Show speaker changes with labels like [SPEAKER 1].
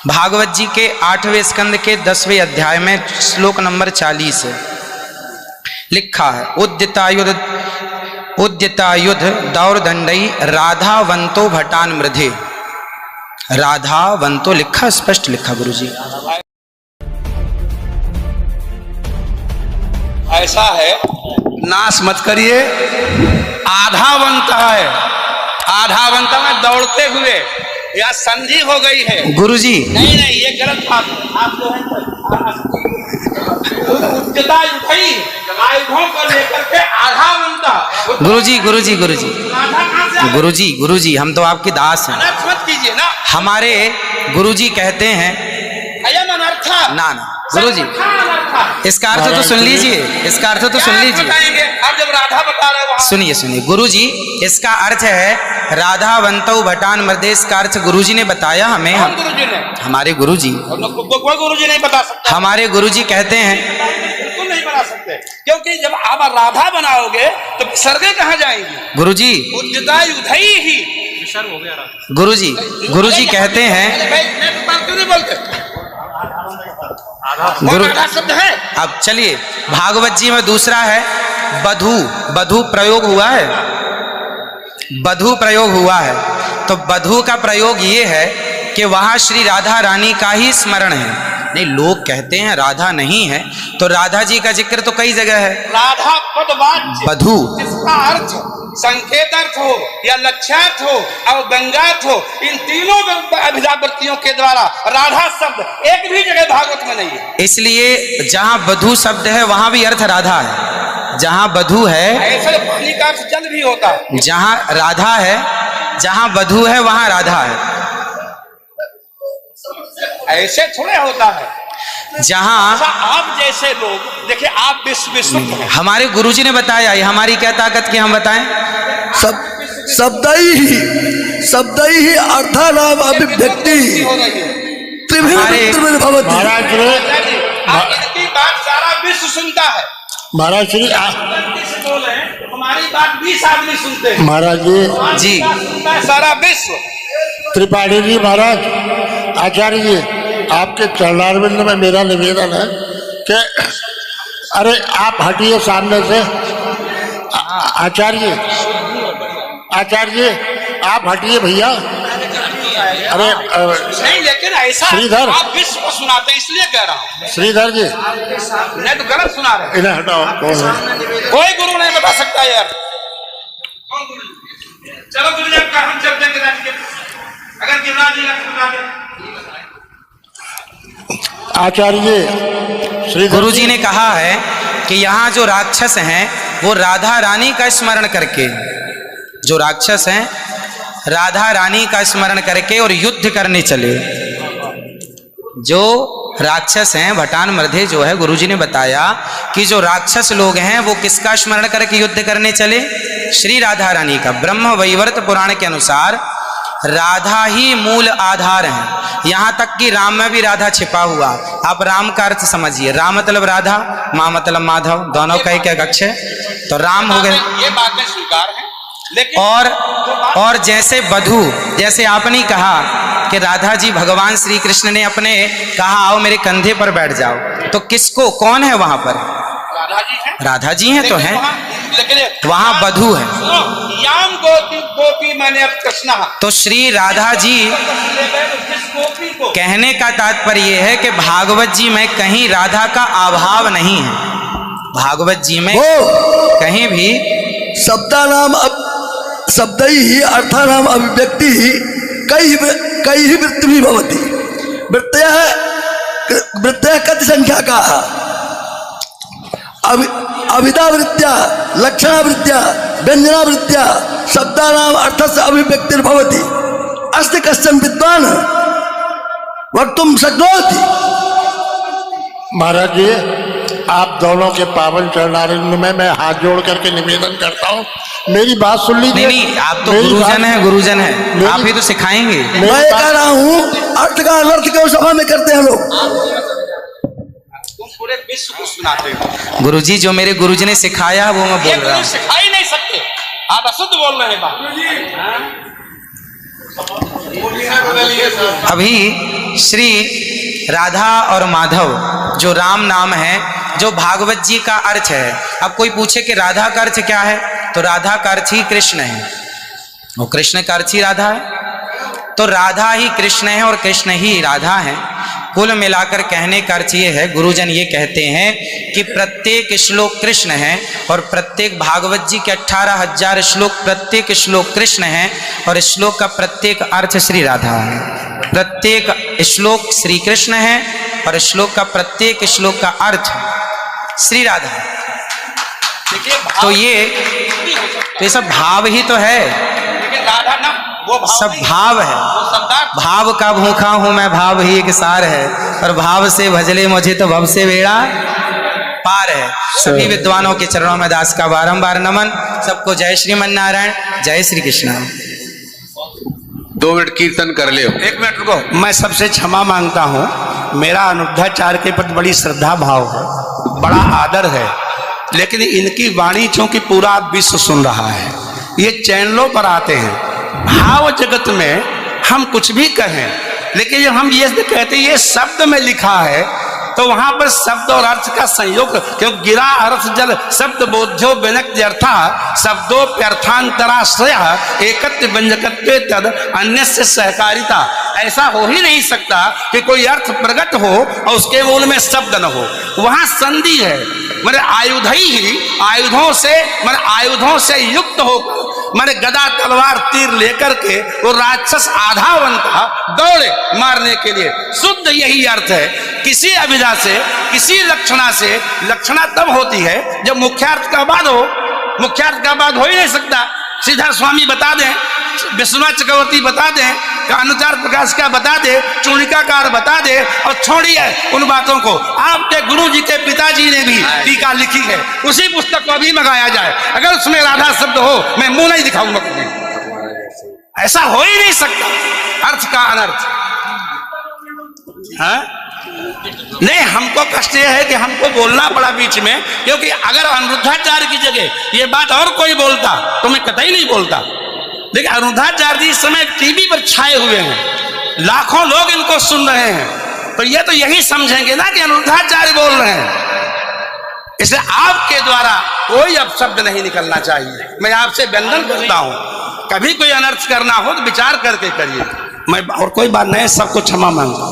[SPEAKER 1] भागवत जी के 8वें स्कंद के 10वें अध्याय में श्लोक नंबर 40 है, लिखा है उद्यतायुध दौरदंडई राधावंतो भटान मृधे। राधावंतो लिखा, स्पष्ट लिखा गुरुजी।
[SPEAKER 2] ऐसा है, नाश मत करिए। आधावंत है, आधावंत में दौड़ते हुए या संधि हो गई है
[SPEAKER 1] गुरुजी।
[SPEAKER 2] नहीं नहीं, ये गलत बात है। आप जो है उच्चता उठाई आयुधों को लेकर के आधावंत।
[SPEAKER 1] गुरुजी गुरुजी गुरुजी गुरुजी गुरुजी, हम तो आपके दास हैं।
[SPEAKER 2] अनर्थ मत कीजिए ना।
[SPEAKER 1] हमारे गुरुजी कहते हैं
[SPEAKER 2] अयम अनर्थ
[SPEAKER 1] ना ना गुरुजी, इसका अर्थ तो सुन लीजिए, इसका अर्थ तो सुन लीजिए।
[SPEAKER 2] अब जब राधा बता रहे हो,
[SPEAKER 1] सुनिए सुनिए गुरुजी, इसका अर्थ है राधावंतो भटान मृधे। इसका अर्थ गुरुजी ने बताया हमें।
[SPEAKER 2] कौन गुरुजी ने?
[SPEAKER 1] हमारे गुरुजी।
[SPEAKER 2] कोई गुरुजी नहीं बता सकता।
[SPEAKER 1] हमारे गुरुजी कहते हैं
[SPEAKER 2] बिल्कुल नहीं बता सकते, क्योंकि जब आप राधा बनाओगे तो विसर्गे कहाँ जाएंगी?
[SPEAKER 1] गुरुजी
[SPEAKER 2] उद्यता युधई ही विसर्ग हो गया।
[SPEAKER 1] गुरुजी गुरुजी कहते हैं
[SPEAKER 2] क्यों नहीं बोलते?
[SPEAKER 1] गुरु
[SPEAKER 2] शब्द है।
[SPEAKER 1] अब चलिए, भागवत जी में दूसरा है बधू। बधू प्रयोग हुआ है, बधू प्रयोग हुआ है। तो बधू का प्रयोग ये है कि वहां श्री राधा रानी का ही स्मरण है। नहीं, लोग कहते हैं राधा नहीं है, तो राधा जी का जिक्र तो कई जगह है।
[SPEAKER 2] राधा पदवाच्य
[SPEAKER 1] बधू
[SPEAKER 2] जिसका अर्थ संकेत अर्थ हो या लक्ष्यार्थ हो और व्यंग्यार्थ हो, इन तीनों अभिधावृत्तियों के द्वारा राधा शब्द एक भी जगह भागवत में नहीं है।
[SPEAKER 1] इसलिए जहां बधू शब्द है वहां भी अर्थ राधा है। जहां बधू है,
[SPEAKER 2] ऐसे पानी का अर्थ जल भी होता है।
[SPEAKER 1] जहां राधा है, जहां बधू है वहां राधा है।
[SPEAKER 2] ऐसे थोड़े होता है।
[SPEAKER 1] जहां
[SPEAKER 2] आप जैसे लोग देखिए, आप विश्व
[SPEAKER 1] हमारे गुरुजी ने बताया, ये हमारी क्या ताकत की हम बताएं?
[SPEAKER 3] शब्द ही अर्थानाम अभिव्यक्ति त्रिभिन्न भवति।
[SPEAKER 2] महाराज इनकी बात सारा विश्व सुनता है।
[SPEAKER 4] महाराज श्री
[SPEAKER 2] बोले हमारी बात 20 आदमी सुनते हैं।
[SPEAKER 4] महाराज
[SPEAKER 1] जी
[SPEAKER 2] सारा विश्व।
[SPEAKER 4] त्रिपाठी जी, महाराज आचार्य जी, आपके चरणारविंद में मेरा निवेदन है कि अरे आप हटिए सामने से। आचार्य जी आप हटिए भैया। अरे
[SPEAKER 2] नहीं, लेकिन ऐसा
[SPEAKER 4] श्रीधर,
[SPEAKER 2] आप विश्व को सुनाते हैं इसलिए कह रहा हूँ।
[SPEAKER 4] श्रीधर जी
[SPEAKER 2] नहीं तो गलत सुना रहे।
[SPEAKER 4] इन्हें हटाओ।
[SPEAKER 2] कोई गुरु नहीं बता सकता यार। चलो गुरु जी का हम चलते हैं, अगर गिरिराज जी बता दें।
[SPEAKER 4] आचार्य जी, श्री
[SPEAKER 1] गुरुजी ने कहा है कि यहाँ जो राक्षस हैं वो राधा रानी का स्मरण करके, जो राक्षस हैं राधा रानी का स्मरण करके और युद्ध करने चले। जो राक्षस हैं भटान मृधे जो है, गुरुजी ने बताया कि जो राक्षस लोग हैं वो किसका स्मरण करके युद्ध करने चले? श्री राधा रानी का। ब्रह्म वैवर्त पुराण के अनुसार राधा ही मूल आधार है। यहां तक कि राम में भी राधा छिपा हुआ। आप राम का अर्थ समझिए, राम मतलब राधा, माँ मतलब माधव, दोनों का एक अक्ष है, तो राम हो गए।
[SPEAKER 2] ये बातें स्वीकार है, लेकिन
[SPEAKER 1] और जैसे बधू, जैसे आपने कहा कि राधा जी भगवान श्री कृष्ण ने अपने कहा आओ मेरे कंधे पर बैठ जाओ, तो किसको, कौन है वहां पर?
[SPEAKER 2] राधा जी हैं।
[SPEAKER 1] राधा जी हैं तो हैं,
[SPEAKER 2] लेकिन
[SPEAKER 1] वहां बधू है।
[SPEAKER 2] याम गोपी गोपी मैंने अब कृष्णा,
[SPEAKER 1] तो श्री राधा जी कहने का तात्पर्य है कि भागवत जी में कहीं राधा का अभाव नहीं है। भागवत जी में कहीं भी
[SPEAKER 3] शब्द ही अर्थानाम अभिव्यक्ति कई ही वृत्ति भी भवति। वृत्तयः कति संख्या का? अभिधावृत्त्या, लक्षणावृत्त्या, व्यंजनावृत्त्या शब्दानाम अर्थस्य अभिव्यक्तिर्भवति। अस्ति कश्चन विद्वान् वक्तुं शक्नोति।
[SPEAKER 4] महाराज जी, आप दोनों के पावन चरणारविंद में मैं हाथ जोड़ करके निवेदन करता हूँ, मेरी बात सुन लीजिए।
[SPEAKER 1] नहीं, आप तो गुरुजन हैं, गुरुजन हैं, आप ही तो सिखाएंगे।
[SPEAKER 3] मैं कह रहा हूँ अर्थ का अनर्थ क्यों सभा में करते हैं लोग?
[SPEAKER 2] पूरे विश्व को सुनाते हो।
[SPEAKER 1] गुरुजी, जो मेरे गुरुजी ने सिखाया वो मैं बोल रहा हूँ।
[SPEAKER 2] सिखा ही नहीं सकते, आप अशुद्ध बोल रहे हैं।
[SPEAKER 1] अभी श्री राधा और माधव जो राम नाम है, जो भागवत जी का अर्थ है। अब कोई पूछे कि राधा का अर्थ क्या है, तो राधा का अर्थ ही कृष्ण है और कृष्ण का अर्थ ही राधा है। तो राधा ही कृष्ण है और कृष्ण ही राधा है। कुल मिलाकर कहने का अर्थ ये है, गुरुजन ये कहते हैं कि प्रत्येक श्लोक कृष्ण है और प्रत्येक भागवत जी के 18,000 श्लोक, प्रत्येक श्लोक कृष्ण है और श्लोक का प्रत्येक अर्थ श्री राधा है। प्रत्येक श्लोक श्री कृष्ण है और श्लोक का प्रत्येक श्लोक का अर्थ श्री राधा है। तो ये सब भाव ही तो है,
[SPEAKER 2] लेकिन राधा ना वो भाव
[SPEAKER 1] सब
[SPEAKER 2] नहीं,
[SPEAKER 1] भाव है।
[SPEAKER 2] वो शब्दार्थ।
[SPEAKER 1] भाव का भूखा हूं मैं, भाव ही एक सार है, और भाव से भजले मुझे तो भव से बेड़ा पार है। सभी विद्वानों के चरणों में दास का बारंबार नमन। सबको जय श्रीमन नारायण, जय श्री कृष्ण।
[SPEAKER 5] 2 मिनट कीर्तन कर ले।
[SPEAKER 2] 1 मिनट रुको, मैं सबसे क्षमा मांगता हूँ। मेरा अनिरुद्धाचार्य के प्रति बड़ी श्रद्धा भाव है, बड़ा आदर है, लेकिन इनकी वाणी चूंकि पूरा विश्व सुन रहा है, ये चैनलों पर आते हैं। भाव जगत में हम कुछ भी कहें, लेकिन जब हम ये कहते हैं ये शब्द में लिखा है, तो वहां पर शब्द और अर्थ का संयोग, क्योंकि गिरा अर्थ जल शब्द बोध्यो व्यनक्ति अर्था शब्दों प्यर्थांतराश्रय एकत्व व्यंजकत्वे तद अन्य से सहकारिता। ऐसा हो ही नहीं सकता कि कोई अर्थ प्रकट हो और उसके मूल में शब्द न हो। वहां संधि है, मैंने आयुध ही आयुधों से युक्त होकर मैंने गदा तलवार तीर लेकर के वो राक्षस आधावन था दौड़े मारने के लिए। शुद्ध यही अर्थ है। किसी अभिधा से, किसी लक्षणा से, लक्षणा तब होती है जब मुख्यार्थ का बाद हो। मुख्यार्थ का बाद हो ही नहीं सकता। श्रीधर स्वामी बता दें, विश्वनाथ चक्रवर्ती बता दें, अनुचार प्रकाश का बता दे, चूड़िकाकार बता दे, और छोड़िए उन बातों को। आपके गुरु जी के पिताजी ने भी टीका लिखी है, उसी पुस्तक को अभी मंगाया जाए, अगर उसमें राधा शब्द हो मैं मुंह नहीं दिखाऊंगा कभी। ऐसा हो ही नहीं सकता अर्थ का अनर्थ। हाँ? नहीं, हमको कष्ट यह है कि हमको बोलना पड़ा बीच में, क्योंकि अगर अनिरुद्धाचार्य की जगह ये बात और कोई बोलता तो मैं कतई नहीं बोलता। लेकिन अनिरुद्धाचार्य जी इस समय टीवी पर छाए हुए हैं, लाखों लोग इनको सुन रहे हैं, तो ये तो यही समझेंगे ना कि अनिरुद्धाचार्य बोल रहे हैं। इसलिए आपके द्वारा कोई अपशब्द नहीं निकलना चाहिए। मैं आपसे वंदन करता हूं, कभी कोई अनर्थ करना हो तो विचार करके करिए। मैं और कोई बात नहीं, सबको क्षमा मांगता हूं।